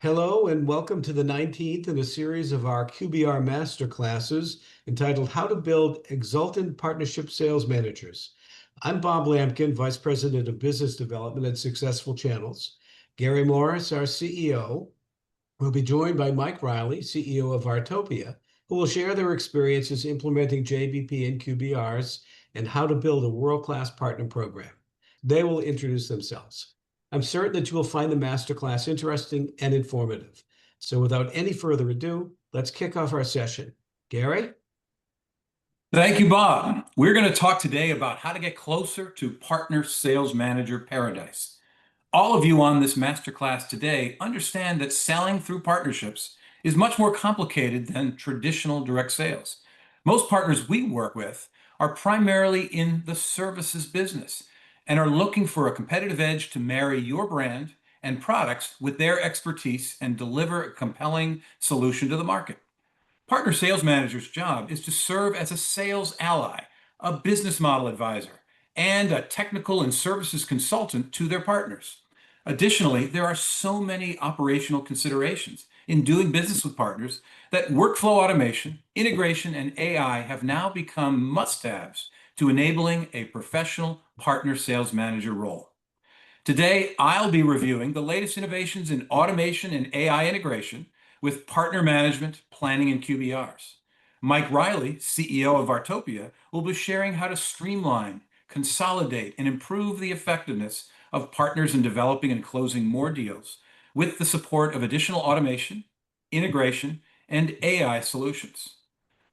Hello and welcome to the 19th in a series of our QBR Masterclasses entitled How to Build Exultant Partnership Sales Managers. I'm Bob Lampkin, Vice President of Business Development at Successful Channels. Gary Morris, our CEO, will be joined by Mike Reilly, CEO of Artopia, who will share their experiences implementing JBP and QBRs and how to build a world-class partner program. They will introduce themselves. I'm certain that you will find the masterclass interesting and informative. So without any further ado, let's kick off our session. Gary? Thank you, Bob. We're going to talk today about how to get closer to partner sales manager paradise. All of you on this masterclass today understand that selling through partnerships is much more complicated than traditional direct sales. Most partners we work with are primarily in the services business and are looking for a competitive edge to marry your brand and products with their expertise and deliver a compelling solution to the market. Partner sales manager's job is to serve as a sales ally, a business model advisor, and a technical and services consultant to their partners. Additionally, there are so many operational considerations in doing business with partners that workflow automation, integration, and AI have now become must-haves to enabling a professional partner sales manager role. Today, I'll be reviewing the latest innovations in automation and AI integration with partner management, planning, and QBRs. Mike Reilly, CEO of Artopia, will be sharing how to streamline, consolidate, and improve the effectiveness of partners in developing and closing more deals with the support of additional automation, integration, and AI solutions.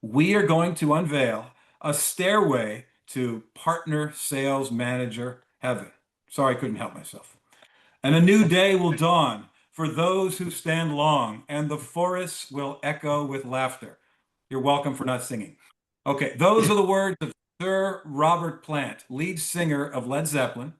We are going to unveil a stairway to partner sales manager heaven. Sorry, I couldn't help myself. And a new day will dawn for those who stand long, and the forests will echo with laughter. You're welcome for not singing. Okay, those are the words of Sir Robert Plant, lead singer of Led Zeppelin,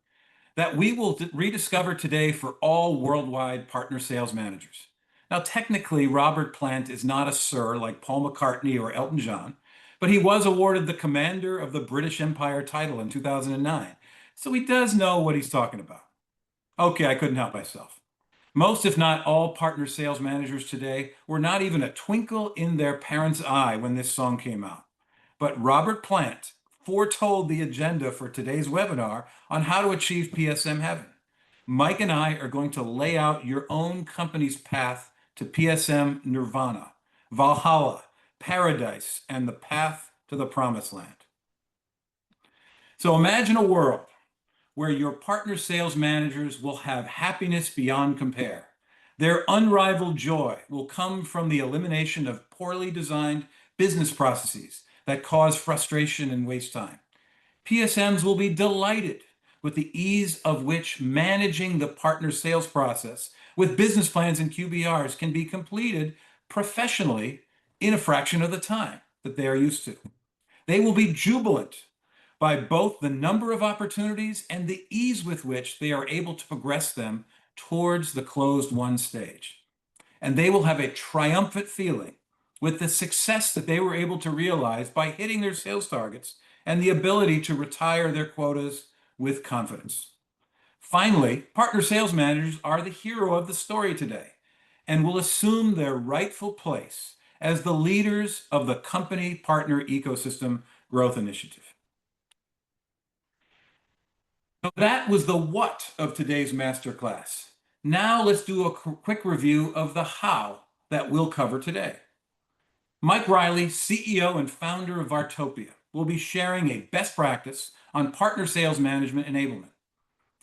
that we will rediscover today for all worldwide partner sales managers. Now, technically, Robert Plant is not a sir like Paul McCartney or Elton John, but he was awarded the Commander of the British Empire title in 2009, so he does know what he's talking about. Okay, I couldn't help myself. Most, if not all, partner sales managers today were not even a twinkle in their parents' eye when this song came out. But Robert Plant foretold the agenda for today's webinar on how to achieve PSM heaven. Mike and I are going to lay out your own company's path to PSM nirvana, Valhalla, paradise, and the path to the promised land. So imagine a world where your partner sales managers will have happiness beyond compare. Their unrivaled joy will come from the elimination of poorly designed business processes that cause frustration and waste time. PSMs will be delighted with the ease of which managing the partner sales process with business plans and QBRs can be completed professionally in a fraction of the time that they are used to. They will be jubilant by both the number of opportunities and the ease with which they are able to progress them towards the closed won stage. And they will have a triumphant feeling with the success that they were able to realize by hitting their sales targets and the ability to retire their quotas with confidence. Finally, partner sales managers are the hero of the story today and will assume their rightful place as the leaders of the company partner ecosystem growth initiative. So that was the what of today's masterclass. Now let's do a quick review of the how that we'll cover today. Mike Reilly, CEO and founder of Artopia, will be sharing a best practice on partner sales management enablement.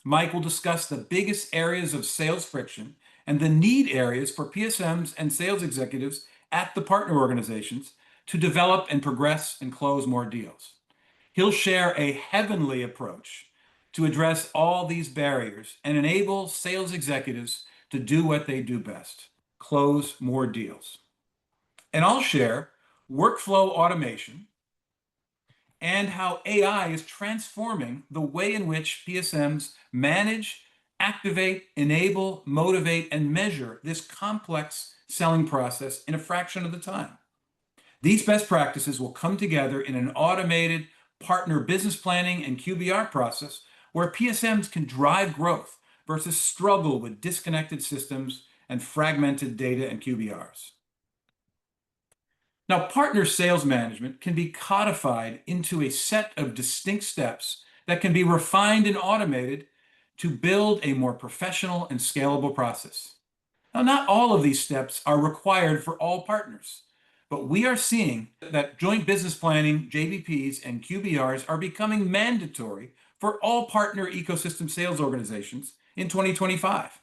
Mike will discuss the biggest areas of sales friction and the need areas for PSMs and sales executives at the partner organizations to develop and progress and close more deals. He'll share a heavenly approach to address all these barriers and enable sales executives to do what they do best, close more deals. And I'll share workflow automation and how AI is transforming the way in which PSMs manage, activate, enable, motivate, and measure this complex selling process in a fraction of the time. These best practices will come together in an automated partner business planning and QBR process where PSMs can drive growth versus struggle with disconnected systems and fragmented data and QBRs. Now, partner sales management can be codified into a set of distinct steps that can be refined and automated to build a more professional and scalable process. Now, not all of these steps are required for all partners, but we are seeing that joint business planning, JBPs, and QBRs are becoming mandatory for all partner ecosystem sales organizations in 2025.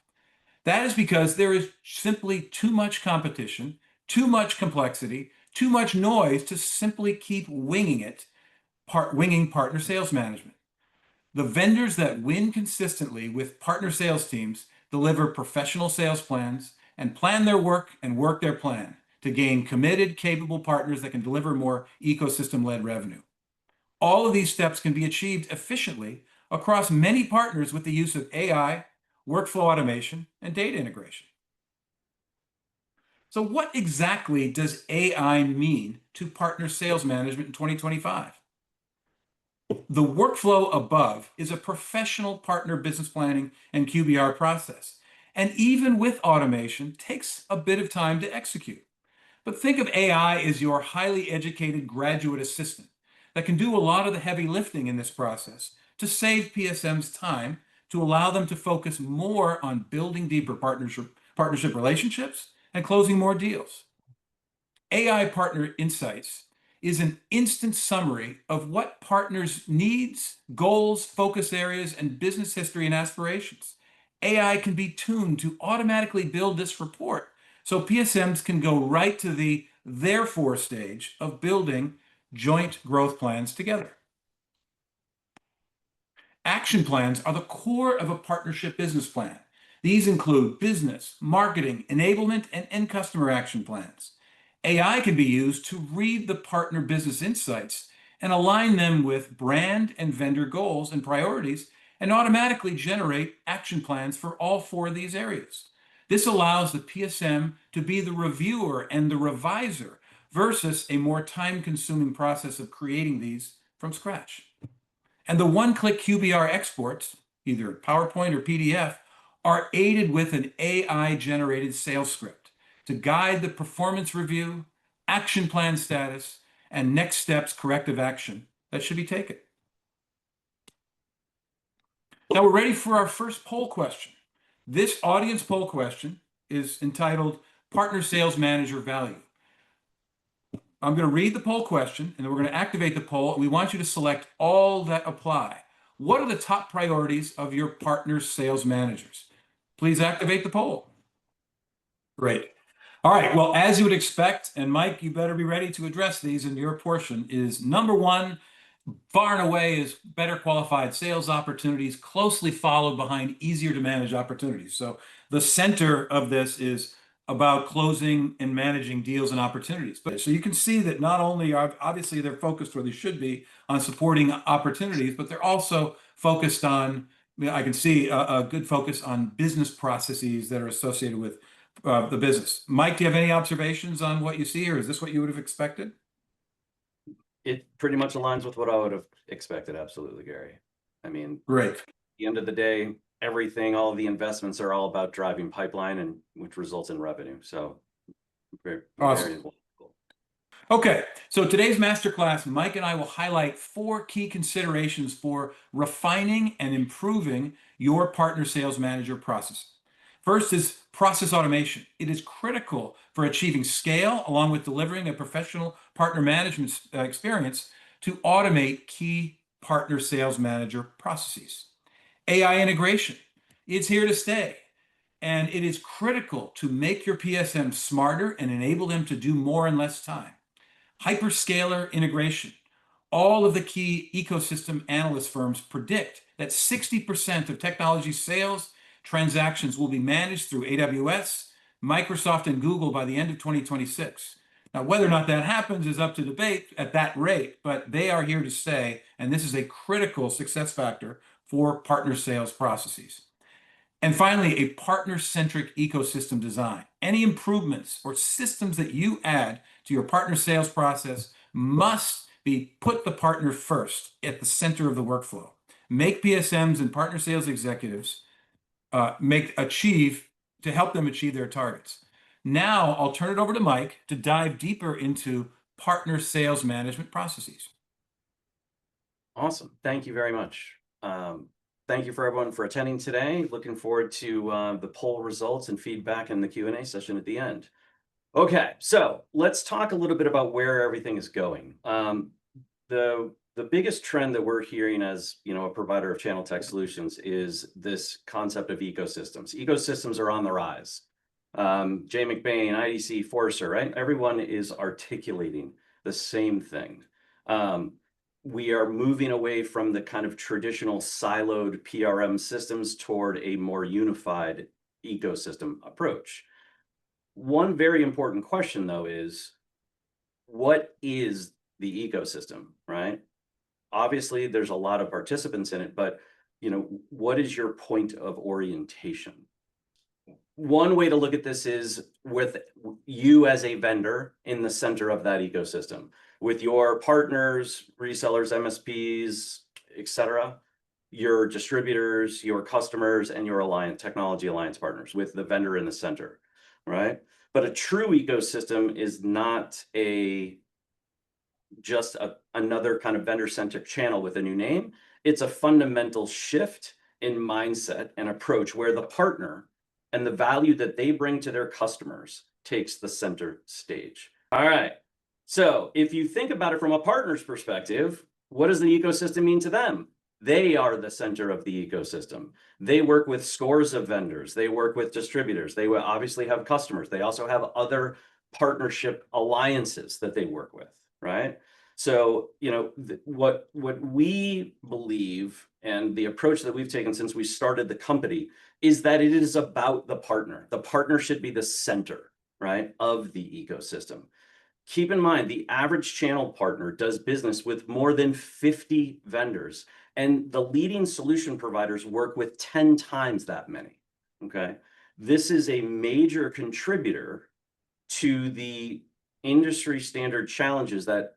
That is because there is simply too much competition, too much complexity, too much noise to simply keep winging partner sales management. The vendors that win consistently with partner sales teams deliver professional sales plans and plan their work and work their plan to gain committed, capable partners that can deliver more ecosystem-led revenue. All of these steps can be achieved efficiently across many partners with the use of AI, workflow automation, and data integration. So what exactly does AI mean to partner sales management in 2025? The workflow above is a professional partner business planning and QBR process, and even with automation, takes a bit of time to execute. But think of AI as your highly educated graduate assistant that can do a lot of the heavy lifting in this process to save PSM's time to allow them to focus more on building deeper partnership relationships and closing more deals. AI Partner Insights is an instant summary of what partners' needs, goals, focus areas, and business history and aspirations. AI can be tuned to automatically build this report so PSMs can go right to the therefore stage of building joint growth plans together. Action plans are the core of a partnership business plan. These include business, marketing, enablement, and end customer action plans. AI can be used to read the partner business insights and align them with brand and vendor goals and priorities and automatically generate action plans for all four of these areas. This allows the PSM to be the reviewer and the reviser versus a more time-consuming process of creating these from scratch. And the one-click QBR exports, either PowerPoint or PDF, are aided with an AI-generated sales script to guide the performance review, action plan status, and next steps corrective action that should be taken. Now we're ready for our first poll question. This audience poll question is entitled Partner Sales Manager Value. I'm going to read the poll question, and then we're going to activate the poll. We want you to select all that apply. What are the top priorities of your partner sales managers? Please activate the poll. Great. All right. Well, as you would expect, and Mike, you better be ready to address these in your portion, is number one, far and away, is better qualified sales opportunities, closely followed behind easier to manage opportunities. So the center of this is about closing and managing deals and opportunities. But so you can see that not only are obviously they're focused where they should be on supporting opportunities, but they're also focused on, I can see a good focus on business processes that are associated with the business. Mike, do you have any observations on what you see, or is this what you would have expected? It pretty much aligns with what I would have expected. Absolutely, Gary. I mean, Great. At the end of the day, everything, all of the investments are all about driving pipeline, and which results in revenue. So very, awesome. Very cool. Okay, so today's masterclass, Mike and I will highlight 4 key considerations for refining and improving your partner sales manager process. First is process automation. It is critical for achieving scale along with delivering a professional partner management experience to automate key partner sales manager processes. AI integration, it's here to stay, and it is critical to make your PSM smarter and enable them to do more in less time. Hyperscaler integration. All of the key ecosystem analyst firms predict that 60% of technology sales transactions will be managed through AWS, Microsoft, and Google by the end of 2026. Now, whether or not that happens is up to debate at that rate, but they are here to stay, and this is a critical success factor for partner sales processes. And finally, a partner-centric ecosystem design. Any improvements or systems that you add to your partner sales process must be put the partner first at the center of the workflow. Make PSMs and partner sales executives achieve to help them achieve their targets. Now I'll turn it over to Mike to dive deeper into partner sales management processes. Awesome. Thank you very much. Thank you for everyone for attending today. Looking forward to the poll results and feedback in the Q&A session at the end. Okay, so let's talk a little bit about where everything is going. The biggest trend that we're hearing as a provider of channel tech solutions is this concept of ecosystems. Ecosystems are on the rise. Jay McBain, IDC, Forrester, right? Everyone is articulating the same thing. We are moving away from the kind of traditional siloed PRM systems toward a more unified ecosystem approach. One very important question, though, is what is the ecosystem, right? Obviously, there's a lot of participants in it, but what is your point of orientation? One way to look at this is with you as a vendor in the center of that ecosystem, with your partners, resellers, MSPs, etc., your distributors, your customers, and your technology alliance partners, with the vendor in the center, right? But a true ecosystem is not just another kind of vendor-centric channel with a new name. It's a fundamental shift in mindset and approach where the partner and the value that they bring to their customers takes the center stage. All right. So if you think about it from a partner's perspective, what does the ecosystem mean to them? They are the center of the ecosystem. They work with scores of vendors. They work with distributors. They will obviously have customers. They also have other partnership alliances that they work with, right? So, what we believe and the approach that we've taken since we started the company is that it is about the partner. The partner should be the center, right, of the ecosystem. Keep in mind, the average channel partner does business with more than 50 vendors, and the leading solution providers work with 10 times that many, okay? This is a major contributor to the industry standard challenges that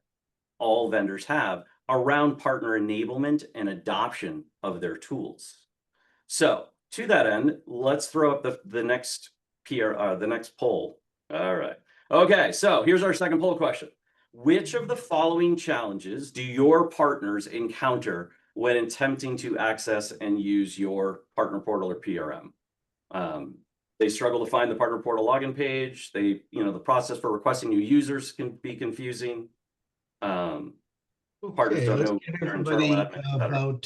all vendors have around partner enablement and adoption of their tools. So to that end, let's throw up the next poll. All right. Okay, so here's our second poll question. Which of the following challenges do your partners encounter when attempting to access and use your partner portal or PRM? They struggle to find the partner portal login page. The process for requesting new users can be confusing. Partners don't know their internal admin, et cetera.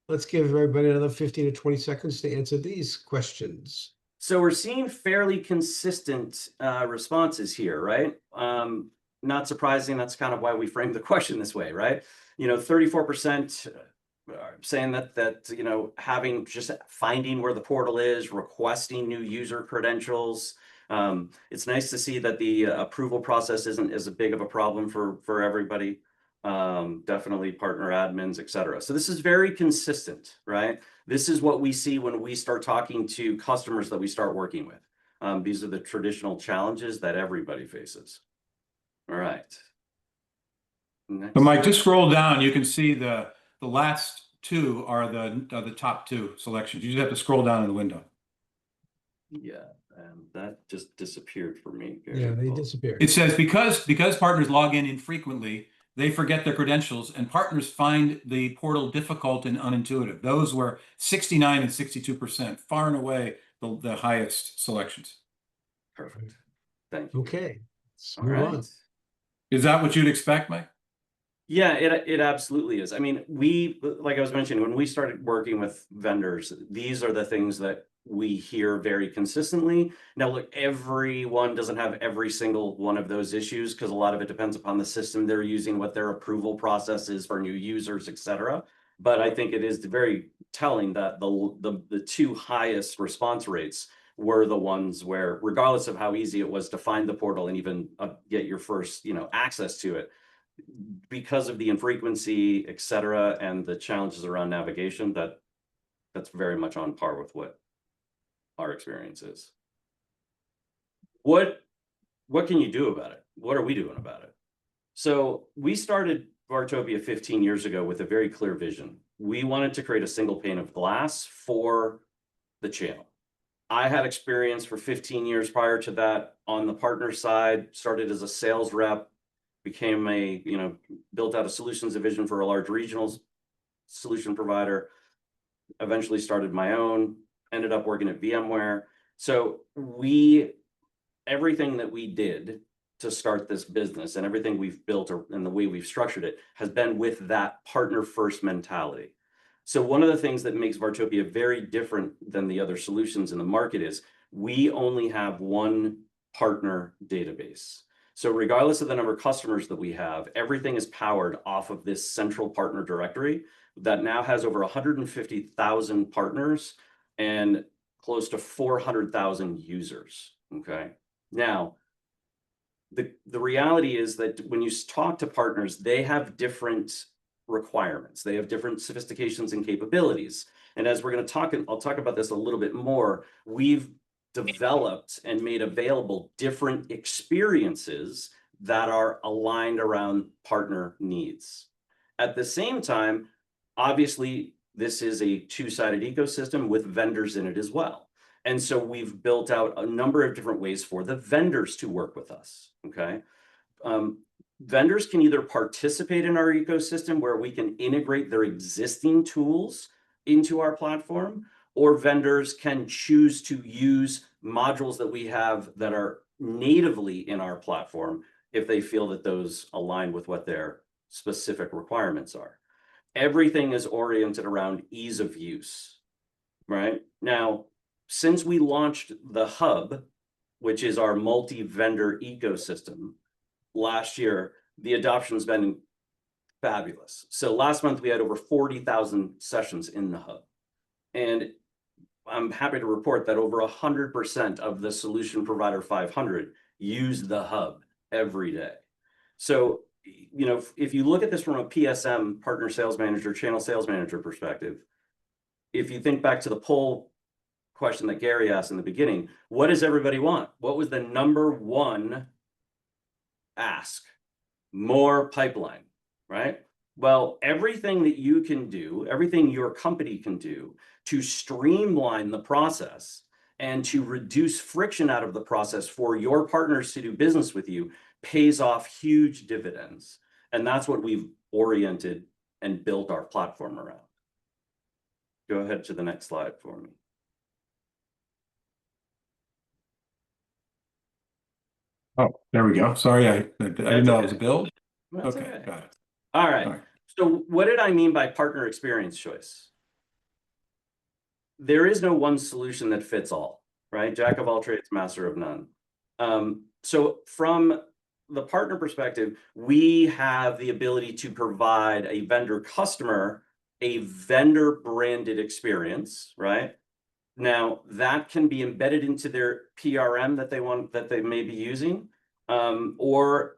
Let's give everybody another 15 to 20 seconds to answer these questions. So we're seeing fairly consistent responses here, right? Not surprising. That's kind of why we framed the question this way, right? 34% saying that having just finding where the portal is, requesting new user credentials. It's nice to see that the approval process isn't as big of a problem for everybody. Definitely partner admins, et cetera. So this is very consistent, right? This is what we see when we start talking to customers that we start working with. These are the traditional challenges that everybody faces. All right. Next. So Mike, just scroll down. You can see the last two are the top two selections. You just have to scroll down in the window. Yeah, and that just disappeared for me. Yeah, they disappeared. It says because partners log in infrequently, they forget their credentials, and partners find the portal difficult and unintuitive. Those were 69 and 62%, far and away the highest selections. Perfect. Thank you. Okay. All right. Is that what you'd expect, Mike? Yeah, it absolutely is. I mean, like I was mentioning, when we started working with vendors, these are the things that we hear very consistently. Now, look, everyone doesn't have every single one of those issues because a lot of it depends upon the system they're using, what their approval process is for new users, et cetera. But I think it is very telling that the two highest response rates were the ones where, regardless of how easy it was to find the portal and even get your first, access to it, because of the infrequency, et cetera, and the challenges around navigation, that's very much on par with what our experience is. What can you do about it? What are we doing about it? So we started Vartopia 15 years ago with a very clear vision. We wanted to create a single pane of glass for the channel. I had experience for 15 years prior to that on the partner side, started as a sales rep, became built out a solutions division for a large regional solution provider, eventually started my own, ended up working at VMware. So everything that we did to start this business and everything we've built and the way we've structured it has been with that partner first mentality. So one of the things that makes Vartopia very different than the other solutions in the market is we only have one partner database. So regardless of the number of customers that we have, everything is powered off of this central partner directory that now has over 150,000 partners and close to 400,000 users. Okay. Now, the reality is that when you talk to partners, they have different requirements. They have different sophistications and capabilities. And as we're going to talk, I'll talk about this a little bit more, we've developed and made available different experiences that are aligned around partner needs. At the same time, obviously, this is a two-sided ecosystem with vendors in it as well. And so we've built out a number of different ways for the vendors to work with us, okay? Vendors can either participate in our ecosystem where we can integrate their existing tools into our platform, or vendors can choose to use modules that we have that are natively in our platform if they feel that those align with what their specific requirements are. Everything is oriented around ease of use, right? Now, since we launched the Hub, which is our multi-vendor ecosystem, last year, the adoption has been fabulous. So last month, we had over 40,000 sessions in the Hub. And I'm happy to report that over 100% of the Solution Provider 500 use the Hub every day. So, if you look at this from a PSM, partner sales manager, channel sales manager perspective, if you think back to the poll question that Gary asked in the beginning, what does everybody want? What was the number one ask? More pipeline, right? Well, everything that you can do, everything your company can do to streamline the process and to reduce friction out of the process for your partners to do business with you pays off huge dividends. And that's what we've oriented and built our platform around. Go ahead to the next slide for me. Oh, there we go. Sorry, I didn't know it was a build. That's Okay, okay. got it. All right. So what did I mean by partner experience choice? There is no one solution that fits all, right? Jack of all trades, master of none. So from the partner perspective, we have the ability to provide a vendor customer a vendor branded experience, right? Now that can be embedded into their PRM that they may be using, or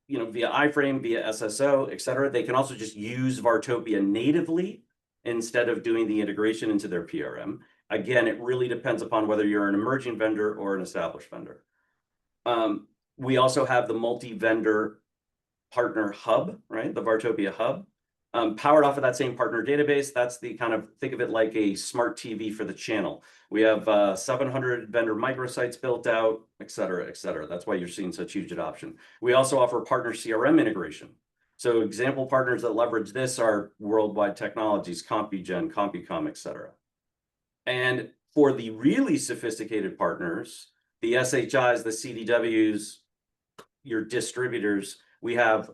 via iframe, via SSO, et cetera. They can also just use Vartopia natively instead of doing the integration into their PRM. Again, it really depends upon whether you're an emerging vendor or an established vendor. We also have the multi-vendor partner hub, right? The Vartopia hub, powered off of that same partner database. That's the think of it like a smart TV for the channel. We have 700 vendor microsites built out, et cetera, et cetera. That's why you're seeing such huge adoption. We also offer partner CRM integration. So example partners that leverage this are Worldwide Technologies, CompuGen, CompuCom, et cetera. And for the really sophisticated partners, the SHIs, the CDWs, your distributors, we have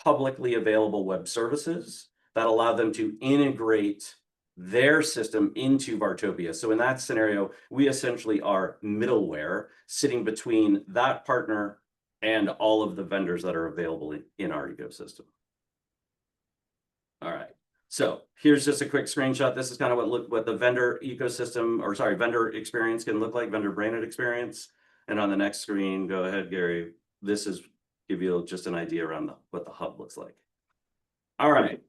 publicly available web services that allow them to integrate their system into Vartopia. So in that scenario, we essentially are middleware sitting between that partner and all of the vendors that are available in our ecosystem. All right. So here's just a quick screenshot. This is kind of what the vendor ecosystem, or sorry, vendor experience can look like, vendor branded experience. And on the next screen, go ahead, Gary. This is give you just an idea around what the hub looks like. All right.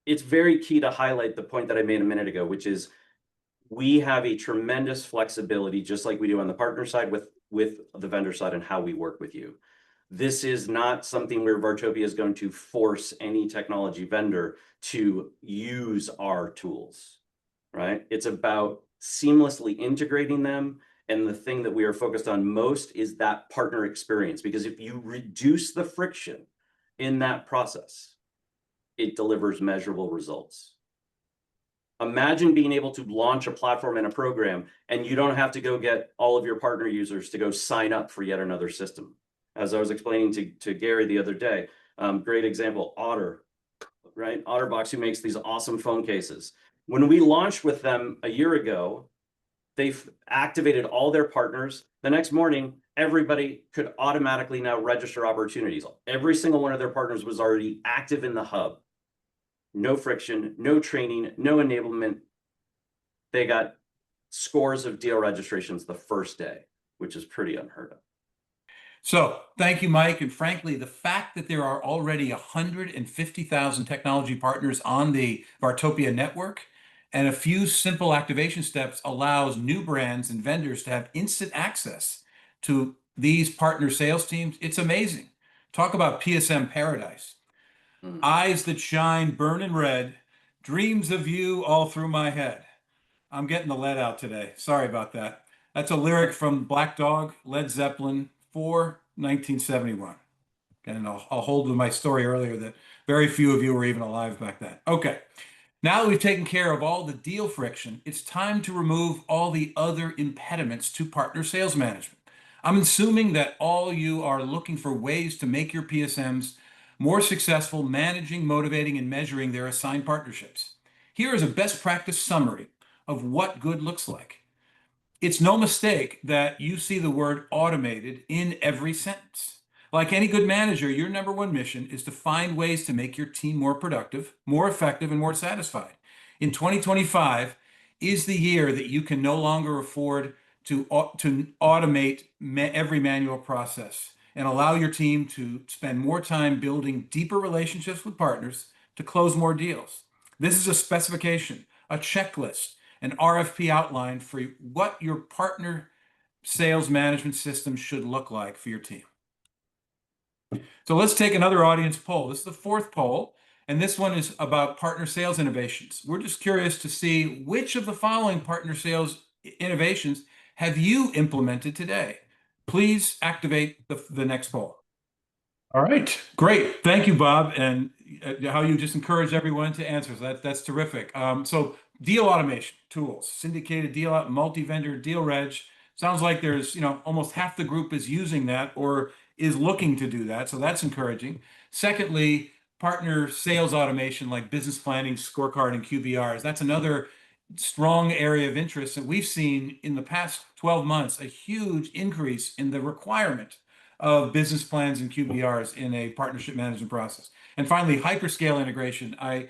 It's very key to highlight the point that I made a minute ago, which is we have a tremendous flexibility, just like we do on the partner side with the vendor side and how we work with you. This is not something where Vartopia is going to force any technology vendor to use our tools, right? It's about seamlessly integrating them. And the thing that we are focused on most is that partner experience, because if you reduce the friction in that process, it delivers measurable results. Imagine being able to launch a platform and a program, and you don't have to go get all of your partner users to go sign up for yet another system. As I was explaining to Gary the other day, great example, Otter, right? OtterBox, who makes these awesome phone cases. When we launched with them a year ago, they've activated all their partners. The next morning, everybody could automatically now register opportunities. Every single one of their partners was already active in the hub. No friction, no training, no enablement. They got scores of deal registrations the first day, which is pretty unheard of. So thank you, Mike. And frankly, the fact that there are already 150,000 technology partners on the Vartopia network and a few simple activation steps allows new brands and vendors to have instant access to these partner sales teams. It's amazing. Talk about PSM paradise. Eyes that shine, burning red, dreams of you all through my head. I'm getting the lead out today. Sorry about that. That's a lyric from Black Dog, Led Zeppelin, 1971. And I'll hold with my story earlier that very few of you were even alive back then. Okay. Now that we've taken care of all the deal friction, it's time to remove all the other impediments to partner sales management. I'm assuming that all you are looking for ways to make your PSMs more successful managing, motivating, and measuring their assigned partnerships. Here is a best practice summary of what good looks like. It's no mistake that you see the word automated in every sentence. Like any good manager, your number one mission is to find ways to make your team more productive, more effective, and more satisfied. In 2025 is the year that you can no longer afford to automate every manual process and allow your team to spend more time building deeper relationships with partners to close more deals. This is a specification, a checklist, an RFP outline for what your partner sales management system should look like for your team. So let's take another audience poll. This is the fourth poll, and this one is about partner sales innovations. We're just curious to see which of the following partner sales innovations have you implemented today. Please activate the next poll. All right, great. Thank you, Bob, and how you just encourage everyone to answer. So that's terrific. So deal automation tools, syndicated deal, multi-vendor deal reg. Sounds like there's, almost half the group is using that or is looking to do that. So that's encouraging. Secondly, partner sales automation like business planning, scorecard, and QBRs. That's another strong area of interest. And we've seen in the past 12 months a huge increase in the requirement of business plans and QBRs in a partnership management process. And finally, hyperscale integration. I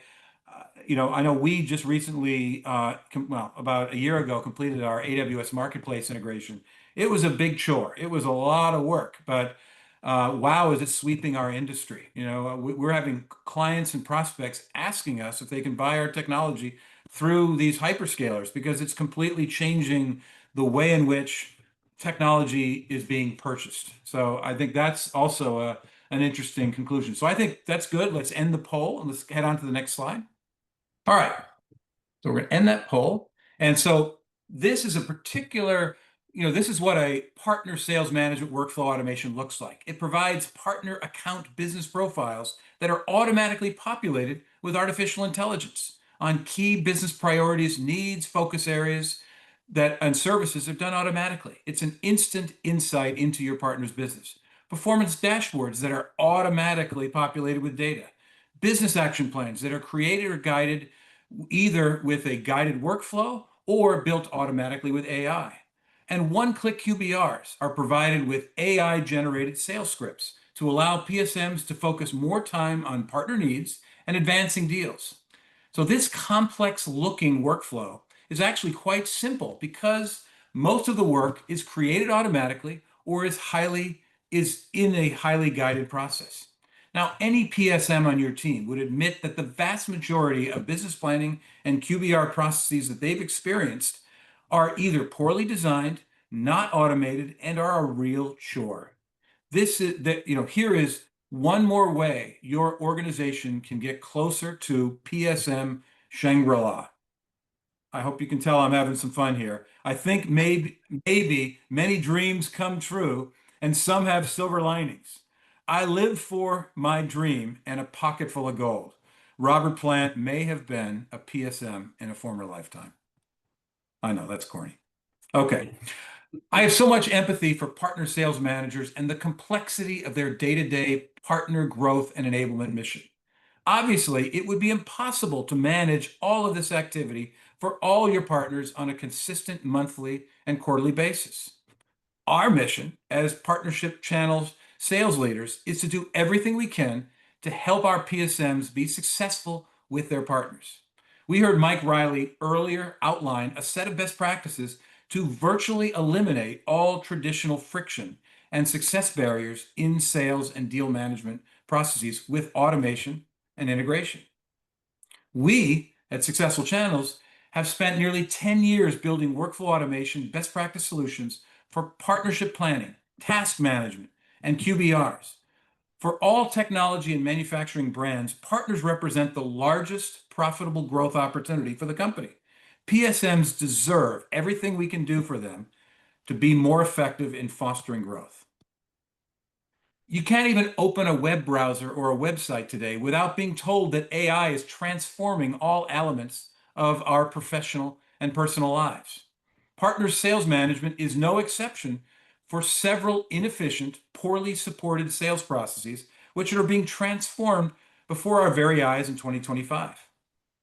know we just recently, about a year ago, completed our AWS Marketplace integration. It was a big chore. It was a lot of work, but wow, is it sweeping our industry? We're having clients and prospects asking us if they can buy our technology through these hyperscalers because it's completely changing the way in which technology is being purchased. So I think that's also an interesting conclusion. So I think that's good. Let's end the poll and let's head on to the next slide. All right. So we're going to end that poll. And so this is a particular, this is what a partner sales management workflow automation looks like. It provides partner account business profiles that are automatically populated with artificial intelligence on key business priorities, needs, focus areas, and services are done automatically. It's an instant insight into your partner's business. Performance dashboards that are automatically populated with data. Business action plans that are created or guided either with a guided workflow or built automatically with AI. And one-click QBRs are provided with AI-generated sales scripts to allow PSMs to focus more time on partner needs and advancing deals. So this complex-looking workflow is actually quite simple because most of the work is created automatically or is in a highly guided process. Now, any PSM on your team would admit that the vast majority of business planning and QBR processes that they've experienced are either poorly designed, not automated, and are a real chore. Here is one more way your organization can get closer to PSM Shangri-La. I hope you can tell I'm having some fun here. I think maybe many dreams come true and some have silver linings. I live for my dream and a pocket full of gold. Robert Plant may have been a PSM in a former lifetime. I know that's corny. Okay. I have so much empathy for partner sales managers and the complexity of their day-to-day partner growth and enablement mission. Obviously, it would be impossible to manage all of this activity for all your partners on a consistent monthly and quarterly basis. Our mission as partnership channels sales leaders is to do everything we can to help our PSMs be successful with their partners. We heard Mike Reilly earlier outline a set of best practices to virtually eliminate all traditional friction and success barriers in sales and deal management processes with automation and integration. We at Successful Channels have spent nearly 10 years building workflow automation best practice solutions for partnership planning, task management, and QBRs. For all technology and manufacturing brands, partners represent the largest profitable growth opportunity for the company. PSMs deserve everything we can do for them to be more effective in fostering growth. You can't even open a web browser or a website today without being told that AI is transforming all elements of our professional and personal lives. Partner sales management is no exception for several inefficient, poorly supported sales processes, which are being transformed before our very eyes in 2025.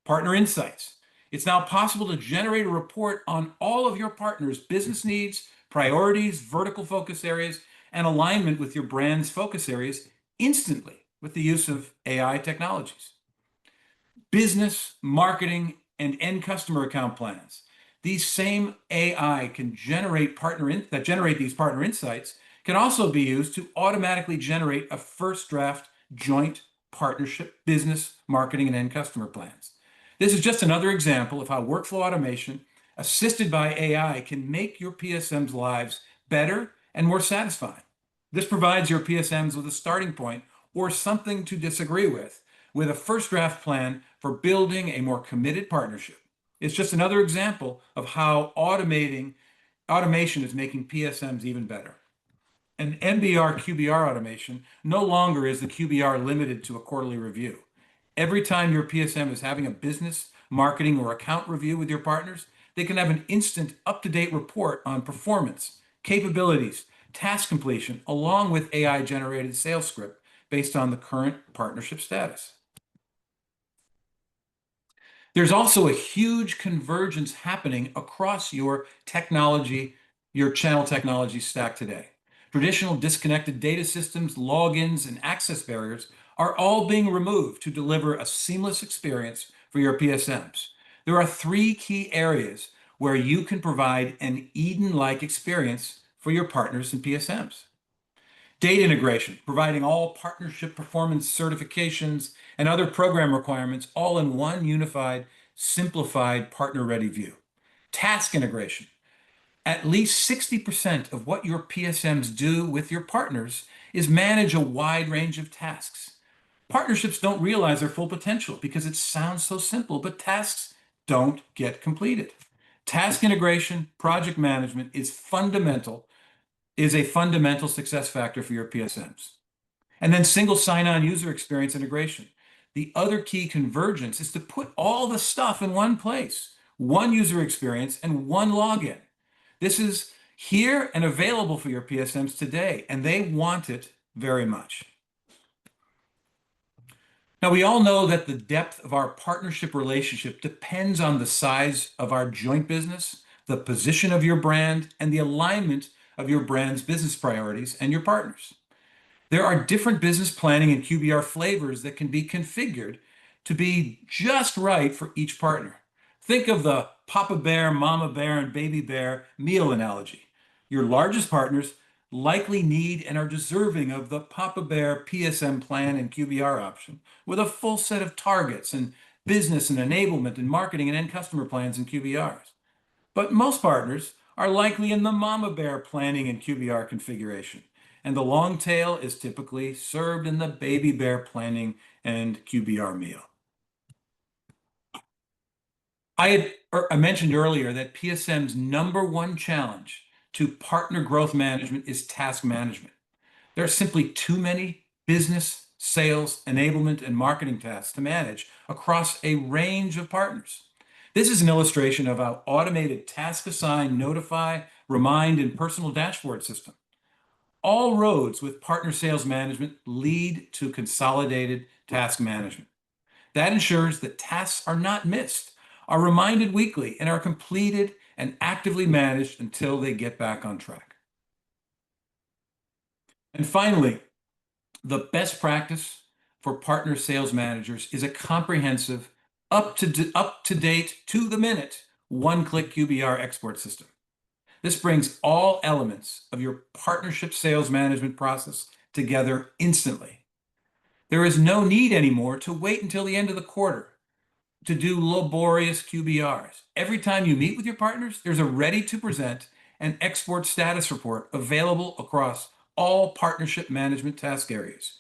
Partner insights. It's now possible to generate a report on all of your partners' business needs, priorities, vertical focus areas, and alignment with your brand's focus areas instantly with the use of AI technologies. Business, marketing, and end customer account plans. These same AI can generate these partner insights can also be used to automatically generate a first draft joint partnership, business, marketing, and end customer plans. This is just another example of how workflow automation assisted by AI can make your PSM's lives better and more satisfying. This provides your PSMs with a starting point or something to disagree with a first draft plan for building a more committed partnership. It's just another example of how automation is making PSMs even better. An MBR QBR automation no longer is the QBR limited to a quarterly review. Every time your PSM is having a business, marketing, or account review with your partners, they can have an instant, up-to-date report on performance, capabilities, task completion, along with AI-generated sales script based on the current partnership status. There's also a huge convergence happening across your technology, your channel technology stack today. Traditional disconnected data systems, logins, and access barriers are all being removed to deliver a seamless experience for your PSMs. There are 3 key areas where you can provide an Eden-like experience for your partners and PSMs. Data integration, providing all partnership performance certifications and other program requirements all in one unified, simplified, partner-ready view. Task integration. At least 60% of what your PSMs do with your partners is manage a wide range of tasks. Partnerships don't realize their full potential because it sounds so simple, but tasks don't get completed. Task integration, project management is a fundamental success factor for your PSMs. And then single sign-on user experience integration. The other key convergence is to put all the stuff in one place, one user experience and one login. This is here and available for your PSMs today, and they want it very much. Now, we all know that the depth of our partnership relationship depends on the size of our joint business, the position of your brand, and the alignment of your brand's business priorities and your partners. There are different business planning and QBR flavors that can be configured to be just right for each partner. Think of the Papa Bear, Mama Bear, and Baby Bear meal analogy. Your largest partners likely need and are deserving of the Papa Bear PSM plan and QBR option with a full set of targets and business and enablement and marketing and end customer plans and QBRs. But most partners are likely in the Mama Bear planning and QBR configuration, and the long tail is typically served in the Baby Bear planning and QBR meal. I mentioned earlier that PSM's #1 challenge to partner growth management is task management. There are simply too many business, sales, enablement, and marketing tasks to manage across a range of partners. This is an illustration of how automated task assign, notify, remind, and personal dashboard system. All roads with partner sales management lead to consolidated task management. That ensures that tasks are not missed, are reminded weekly, and are completed and actively managed until they get back on track. And finally, the best practice for partner sales managers is a comprehensive, up-to-date, to-the-minute, one-click QBR export system. This brings all elements of your partnership sales management process together instantly. There is no need anymore to wait until the end of the quarter to do laborious QBRs. Every time you meet with your partners, there's a ready-to-present and export status report available across all partnership management task areas.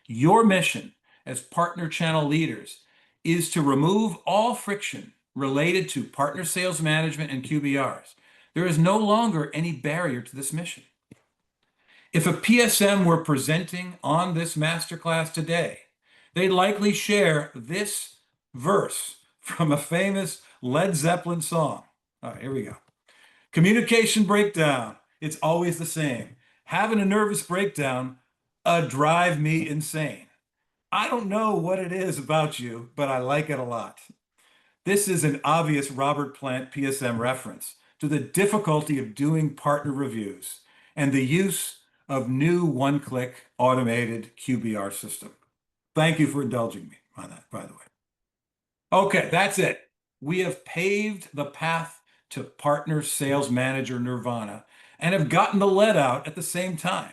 Your mission as partner channel leaders is to remove all friction related to partner sales management and QBRs. There is no longer any barrier to this mission. If a PSM were presenting on this masterclass today, they'd likely share this verse from a famous Led Zeppelin song. All right, here we go. Communication breakdown. It's always the same. Having a nervous breakdown drive me insane. I don't know what it is about you, but I like it a lot. This is an obvious Robert Plant PSM reference to the difficulty of doing partner reviews and the use of new one-click automated QBR system. Thank you for indulging me on that, by the way. Okay, that's it. We have paved the path to partner sales manager nirvana and have gotten the lead out at the same time.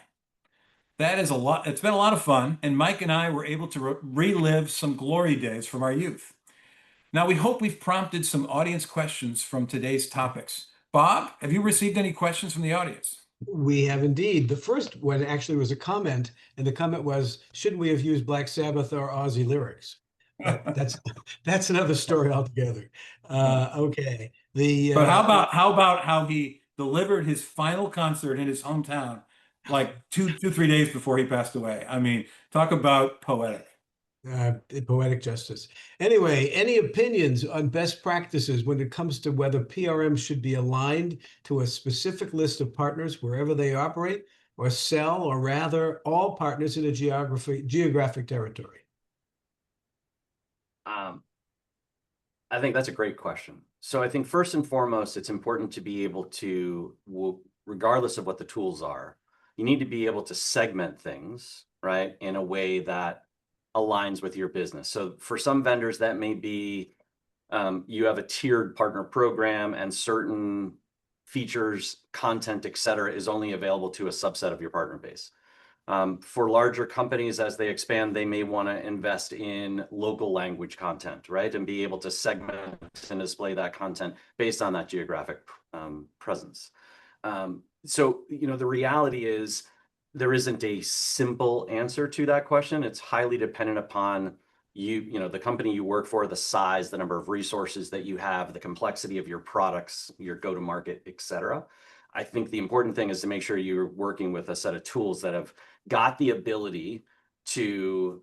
That is a lot. It's been a lot of fun, and Mike and I were able to relive some glory days from our youth. Now, we hope we've prompted some audience questions from today's topics. Bob, have you received any questions from the audience? We have indeed. The first one actually was a comment, and the comment was, shouldn't we have used Black Sabbath or Ozzy lyrics? That's another story altogether. Okay. But how about how he delivered his final concert in his hometown, like 3 days before he passed away? I mean, talk about poetic. Poetic justice. Anyway, any opinions on best practices when it comes to whether PRM should be aligned to a specific list of partners wherever they operate, or sell, or rather all partners in a geographic territory? I think that's a great question. So I think first and foremost, it's important to be able to, regardless of what the tools are, you need to be able to segment things, right, in a way that aligns with your business. So for some vendors, that may be you have a tiered partner program and certain features, content, et cetera, is only available to a subset of your partner base. For larger companies, as they expand, they may want to invest in local language content, right? And be able to segment and display that content based on that geographic presence. So, the reality is there isn't a simple answer to that question. It's highly dependent upon the company you work for, the size, the number of resources that you have, the complexity of your products, your go-to-market, et cetera. I think the important thing is to make sure you're working with a set of tools that have got the ability to,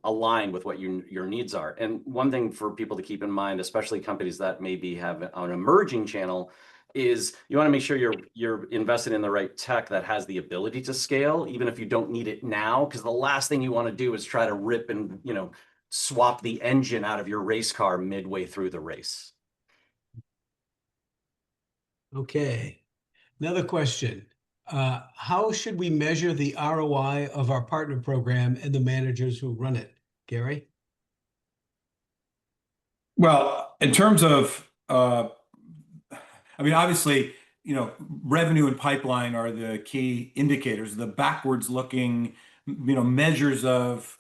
align with what your needs are. And one thing for people to keep in mind, especially companies that maybe have an emerging channel, is you want to make sure you're invested in the right tech that has the ability to scale, even if you don't need it now, because the last thing you want to do is try to rip and, swap the engine out of your race car midway through the race. Okay. Another question. How should we measure the ROI of our partner program and the managers who run it? Gary? Well, in terms of, obviously, revenue and pipeline are the key indicators, the backwards looking, measures of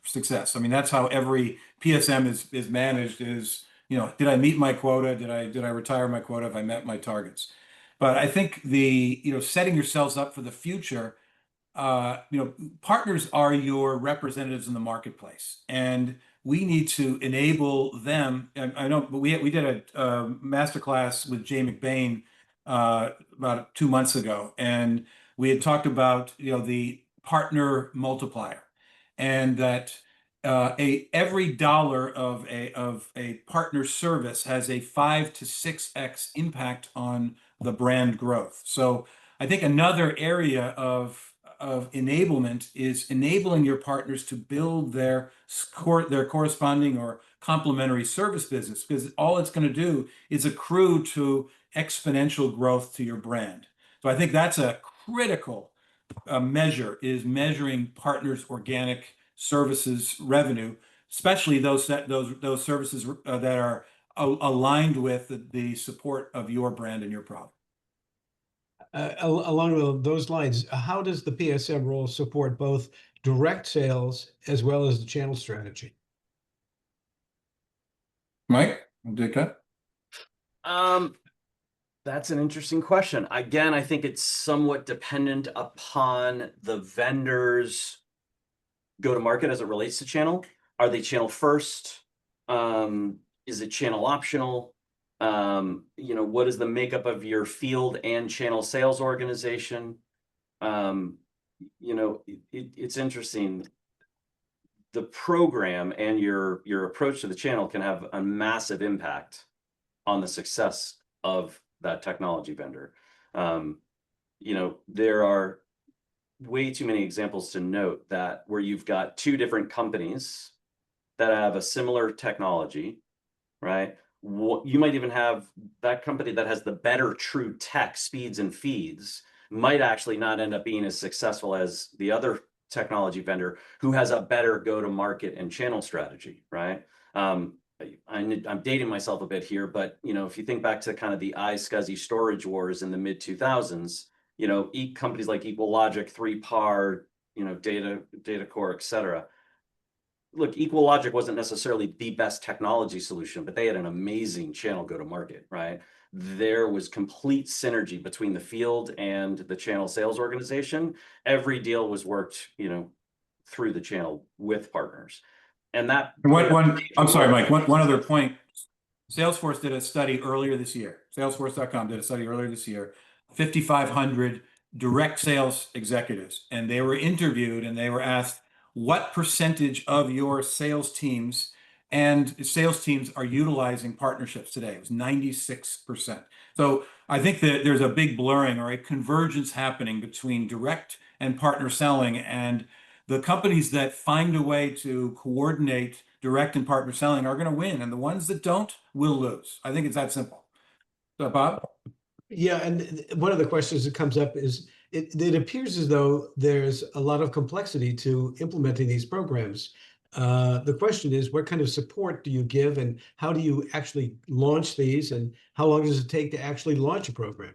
success. I mean, that's how every PSM is managed is, did I meet my quota? Did I retire my quota? Have I met my targets? But I think setting yourselves up for the future, partners are your representatives in the marketplace, and we need to enable them. I know, but we did a masterclass with Jay McBain about 2 months ago, and we had talked about the partner multiplier, and that every dollar of a partner service has a 5 to 6x impact on the brand growth. So I think another area of enablement is enabling your partners to build their corresponding or complementary service business, because all it's going to do is accrue to exponential growth to your brand. So I think that's a critical measure, is measuring partners' organic services revenue, especially those services that are aligned with the support of your brand and your product. Along those lines, how does the PSM role support both direct sales as well as the channel strategy? Mike, did cut? That's an interesting question. Again, I think it's somewhat dependent upon the vendor's go-to-market as it relates to channel. Are they channel first? Is it channel optional? What is the makeup of your field and channel sales organization? It's interesting. The program and your approach to the channel can have a massive impact on the success of that technology vendor. There are way too many examples to note that where you've got two different companies that have a similar technology, right? You might even have that company that has the better true tech, speeds and feeds, might actually not end up being as successful as the other technology vendor who has a better go-to-market and channel strategy, right? I'm dating myself a bit here, but if you think back to kind of the iSCSI storage wars in the mid 2000s, companies like EqualLogic, 3PAR, DataCore, et cetera. Look, EqualLogic wasn't necessarily the best technology solution, but they had an amazing channel go-to-market, right? There was complete synergy between the field and the channel sales organization. Every deal was worked, through the channel with partners. And that I'm sorry, Mike, one other point. Salesforce did a study earlier this year. Salesforce.com did a study earlier this year, 5,500 direct sales executives, and they were interviewed and they were asked, what percentage of your sales teams are utilizing partnerships today? It was 96%. So I think that there's a big blurring or a convergence happening between direct and partner selling, and the companies that find a way to coordinate direct and partner selling are going to win, and the ones that don't will lose. I think it's that simple. So, Bob? Yeah, and one of the questions that comes up is it appears as though there's a lot of complexity to implementing these programs. The question is, what kind of support do you give, and how do you actually launch these, and how long does it take to actually launch a program?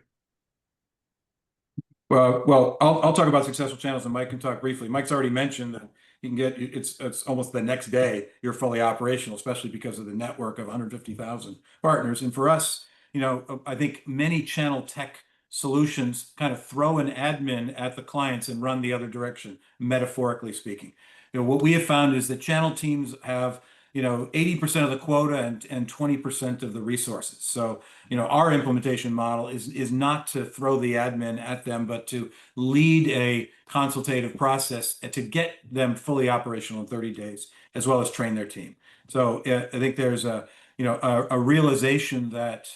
Well, I'll talk about successful channels, and Mike can talk briefly. Mike's already mentioned that you can get it's almost the next day you're fully operational, especially because of the network of 150,000 partners. And for us, I think many channel tech solutions kind of throw an admin at the clients and run the other direction, metaphorically speaking. What we have found is that channel teams have 80% of the quota and 20% of the resources. So, our implementation model is not to throw the admin at them, but to lead a consultative process to get them fully operational in 30 days, as well as train their team. So I think there's a realization that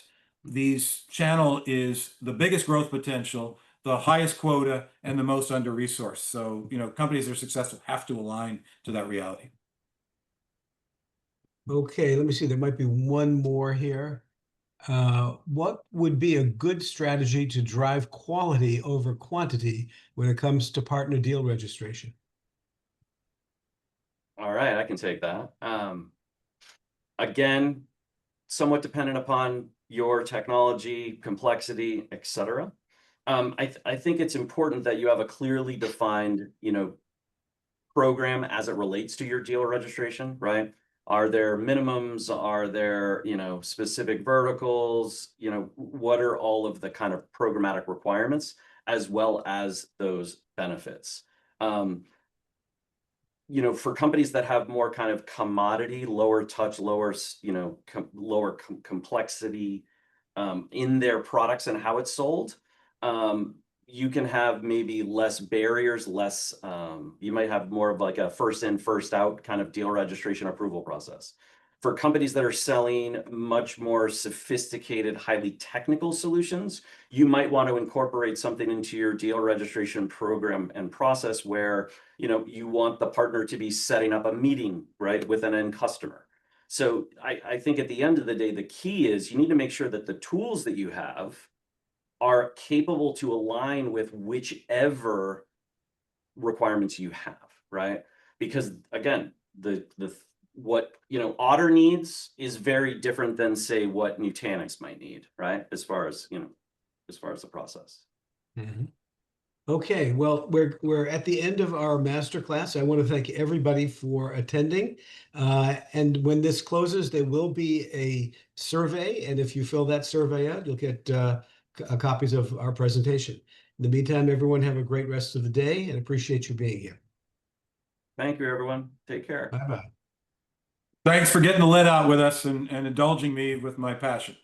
these channel is the biggest growth potential, the highest quota, and the most under-resourced. So, companies that are successful have to align to that reality. Okay, let me see. There might be one more here. What would be a good strategy to drive quality over quantity when it comes to partner deal registration? All right, I can take that. Again, somewhat dependent upon your technology, complexity, et cetera. I think it's important that you have a clearly defined, program as it relates to your deal registration, right? Are there minimums? Are there, specific verticals? What are all of the kind of programmatic requirements, as well as those benefits? for companies that have more kind of commodity, lower touch, lower, lower complexity in their products and how it's sold, you can have maybe less barriers, less, you might have more of like a first in, first out kind of deal registration approval process. For companies that are selling much more sophisticated, highly technical solutions, you might want to incorporate something into your deal registration program and process where, you want the partner to be setting up a meeting, right, with an end customer. So I think at the end of the day, the key is you need to make sure that the tools that you have are capable to align with whichever requirements you have, right? Because again, what Otter needs is very different than, say, what Nutanix might need, right? As far as the process. Mhm. Okay, well, we're at the end of our masterclass. I want to thank everybody for attending. And when this closes, there will be a survey, and if you fill that survey out, you'll get copies of our presentation. In the meantime, everyone have a great rest of the day, and appreciate you being here. Thank you, everyone. Take care. Bye-bye. Thanks for getting the lid out with us and indulging me with my passion.